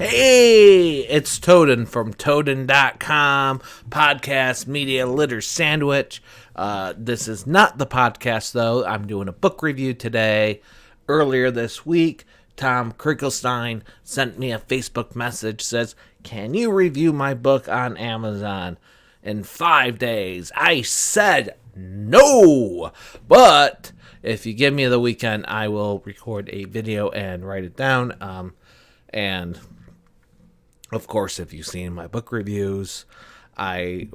Hey, it's Toaden from Toaden.com, podcast media litter sandwich. This is not the podcast, though. I'm doing a book review today. Earlier this week, Tom Krieglstein sent me a Facebook message, says, "Can you review my book on Amazon in 5 days?" I said no, but if you give me the weekend, I will record a video and write it down. And of course, if you've seen my book reviews,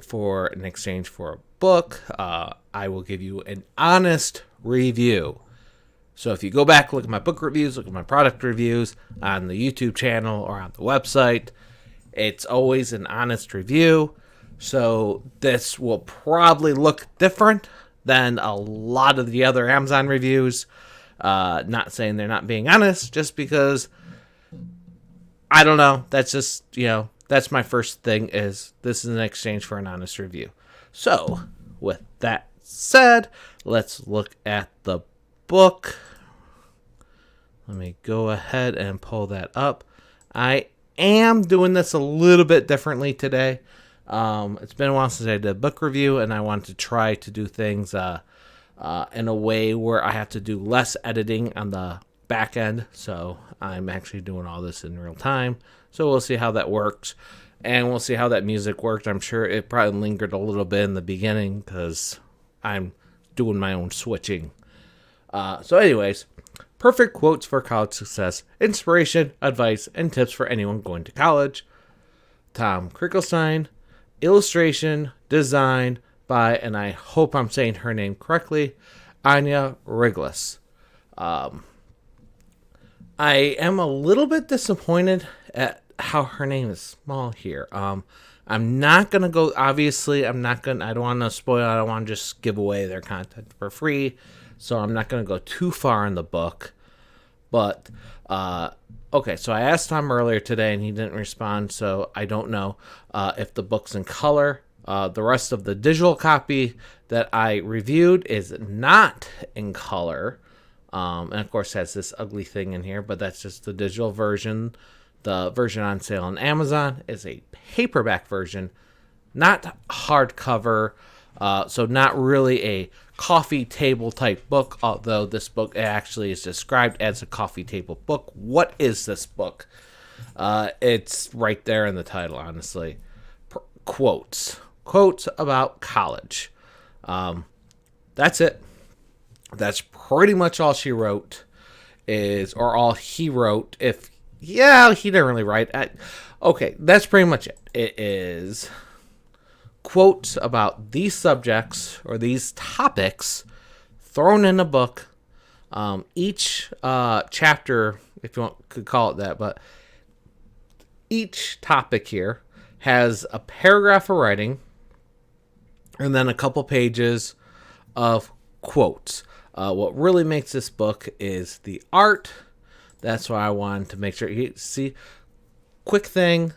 for an exchange for a book, I will give you an honest review. So if you go back, look at my book reviews, look at my product reviews on the YouTube channel or on the website, it's always an honest review. So this will probably look different than a lot of the other Amazon reviews. Not saying they're not being honest, just because I don't know. That's just, that's my first thing, is this is an exchange for an honest review. So, with that said, let's look at the book. Let me go ahead and pull that up. I am doing this a little bit differently today. It's been a while since I did a book review, and I want to try to do things in a way where I have to do less editing on the back end, so I'm actually doing all this in real time. So we'll see how that works, and we'll see how that music worked. I'm sure it probably lingered a little bit in the beginning because I'm doing my own switching. So anyways, perfect quotes for college success, inspiration, advice, and tips for anyone going to college. Tom Krieglstein, illustration, design by, and I hope I'm saying her name correctly, Rygelis. I am a little bit disappointed at how her name is small here. I'm not going to go, obviously, I don't want to spoil, I don't want to just give away their content for free, so I'm not going to go too far in the book. But, okay, so I asked Tom earlier today, and he didn't respond, so I don't know if the book's in color. The rest of the digital copy that I reviewed is not in color. And of course has this ugly thing in here, but that's just the digital version. The version on sale on Amazon is a paperback version, not hardcover, so not really a coffee table type book, although this book actually is described as a coffee table book. What is this book? It's right there in the title, honestly. Quotes about college. That's it. That's pretty much all she wrote, or all he wrote. He didn't really write. Okay, that's pretty much it. It is quotes about these subjects or these topics thrown in a book. Each chapter, if you could call it that, but each topic here has a paragraph of writing and then a couple pages of quotes. What really makes this book is the art. That's why I wanted to make sure you see quick thing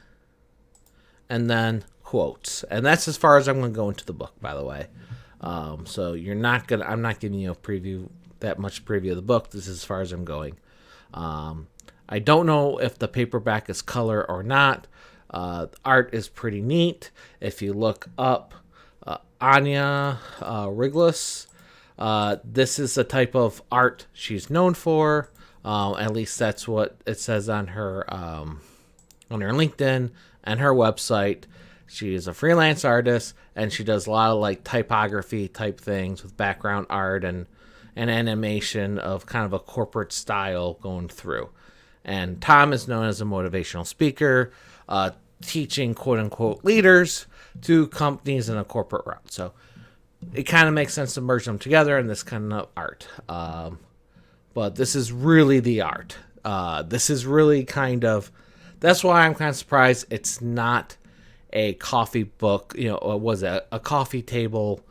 and then quotes. And that's as far as I'm going to go into the book, by the way. So I'm not giving you that much preview of the book. This is as far as I'm going. I don't know if the paperback is color or not. The art is pretty neat. If you look up Rygelis, this is the type of art she's known for. At least that's what it says on her LinkedIn and her website. She is a freelance artist, and she does a lot of typography type things with background art and animation of kind of a corporate style going through. And Tom is known as a motivational speaker, teaching quote unquote leaders to companies in a corporate route. So it kind of makes sense to merge them together in this kind of art. But this is really the art. This is really that's why I'm kind of surprised it's not a coffee book, was a coffee table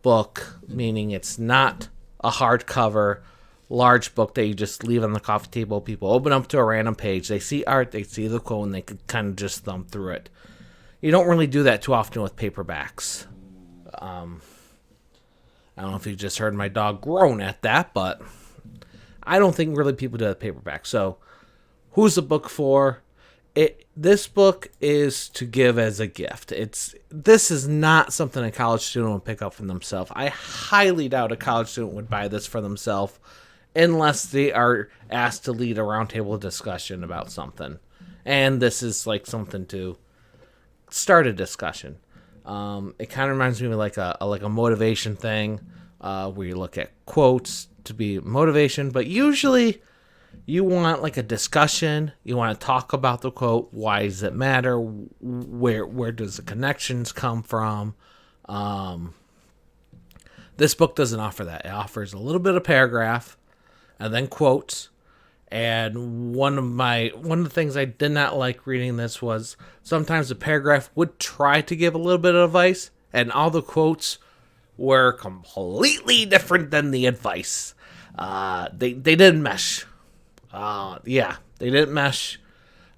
book, meaning it's not a hardcover, large book that you just leave on the coffee table. People open up to a random page, they see art, they see the quote, and they could kind of just thumb through it. You don't really do that too often with paperbacks. I don't know if you just heard my dog groan at that, but I don't think really people do that paperback. So who's the book for? This book is to give as a gift. This is not something a college student would pick up for themselves. I highly doubt a college student would buy this for themselves unless they are asked to lead a roundtable discussion about something. And this is like something to start a discussion. It kind of reminds me of like a motivation thing, where you look at quotes to be motivation, but usually you want like a discussion. You want to talk about the quote. Why does it matter? Where does the connections come from? This book doesn't offer that. It offers a little bit of paragraph and then quotes. And one of the things I did not like reading this was sometimes the paragraph would try to give a little bit of advice, and all the quotes were completely different than the advice. They didn't mesh. They didn't mesh.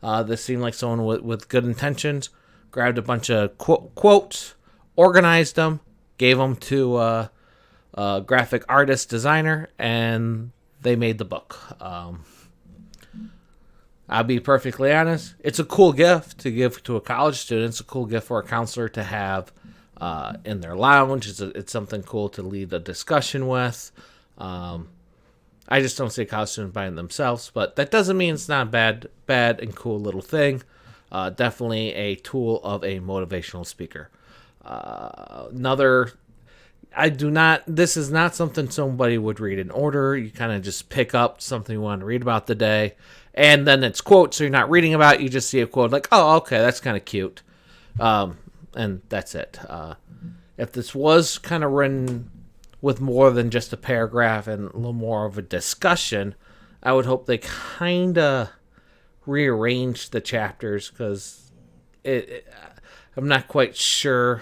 This seemed like someone with good intentions grabbed a bunch of quotes, organized them, gave them to a graphic artist designer, and they made the book. I'll be perfectly honest. It's a cool gift to give to a college student. It's a cool gift for a counselor to have in their lounge. It's something cool to lead a discussion with. I just don't see a college student buying themselves, but that doesn't mean it's not a bad and cool little thing. Definitely a tool of a motivational speaker. This is not something somebody would read in order. You kind of just pick up something you want to read about the day, and then it's quotes, so you're not reading about it. You just see a quote like, oh, okay, that's kind of cute. And that's it. If this was kind of written with more than just a paragraph and a little more of a discussion, I would hope they kind of rearranged the chapters, because I'm not quite sure.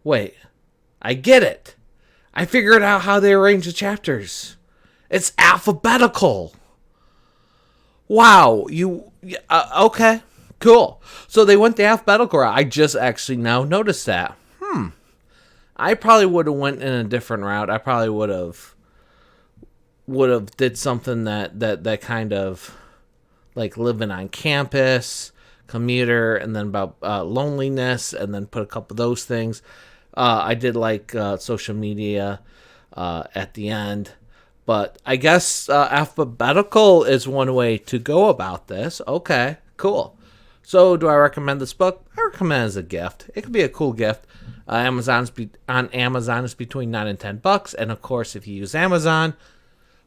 Wait, I get it. I figured out how they arrange the chapters. It's alphabetical. Wow, okay, cool. So they went the alphabetical route. I just actually now noticed that. I probably would have went in a different route. I probably would have did something that kind of like living on campus, commuter, and then about loneliness, and then put a couple of those things. I did like social media at the end, but I guess alphabetical is one way to go about this. Okay, cool. So do I recommend this book? I recommend it as a gift. It could be a cool gift. On Amazon is between $9 and $10, and of course, if you use Amazon,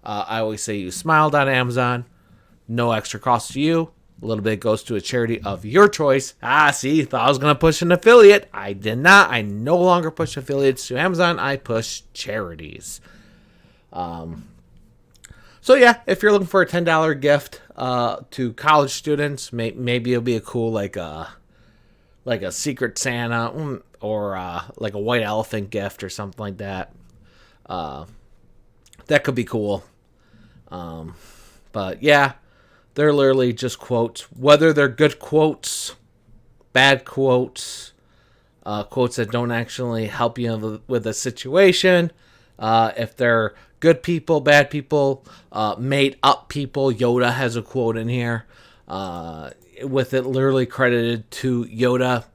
I always say use Smile.Amazon. No extra cost to you. A little bit goes to a charity of your choice. See, thought I was going to push an affiliate. I did not. I no longer push affiliates to Amazon. I push charities. So yeah, if you're looking for a $10 gift to college students, maybe it'll be a cool like a Secret Santa or like a white elephant gift or something like that. That could be cool. But yeah, they're literally just quotes. Whether they're good quotes, bad quotes, quotes that don't actually help you with a situation, if they're good people, bad people, made up people. Yoda has a quote in here with it literally credited to Yoda.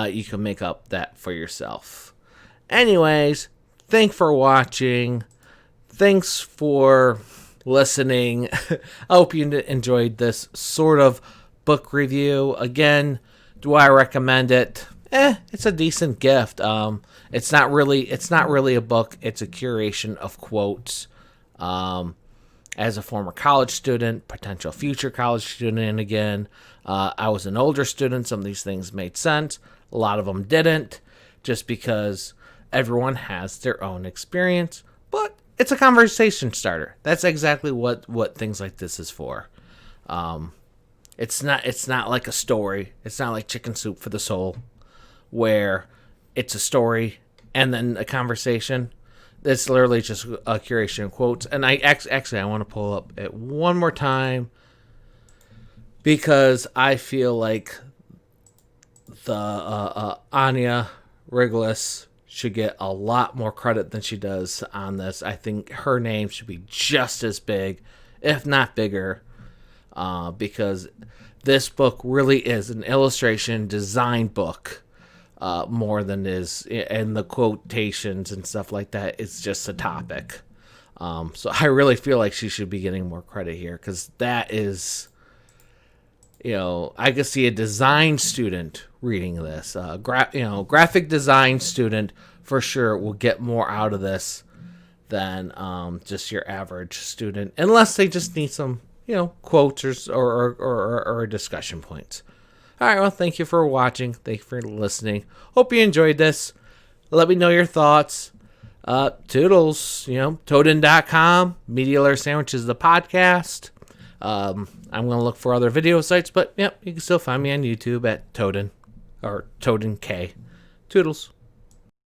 You can make up that for yourself. Anyways, thanks for watching. Thanks for listening. I hope you enjoyed this sort of book review. Again, do I recommend it? It's a decent gift. It's not really a book. It's a curation of quotes. As a former college student, potential future college student, and again, I was an older student. Some of these things made sense. A lot of them didn't, just because everyone has their own experience. But it's a conversation starter. That's exactly what things like this is for. It's not like a story. It's not like Chicken Soup for the Soul, where it's a story and then a conversation. It's literally just a curation of quotes. And I want to pull up it one more time, because I feel like the Anya Rygelis should get a lot more credit than she does on this. I think her name should be just as big, if not bigger, because this book really is an illustration design book, more than is, and the quotations and stuff like that. It's just a topic. So I really feel like she should be getting more credit here, because that is, I could see a design student reading this. Graphic design student for sure will get more out of this than just your average student, unless they just need some, quotes or discussion points. All right, well, thank you for watching. Thank you for listening. Hope you enjoyed this. Let me know your thoughts. Toodles, Toaden.com. Media Litter Sandwiches, the podcast. I'm going to look for other video sites, but, you can still find me on YouTube at Toaden, or Toaden K. Toodles.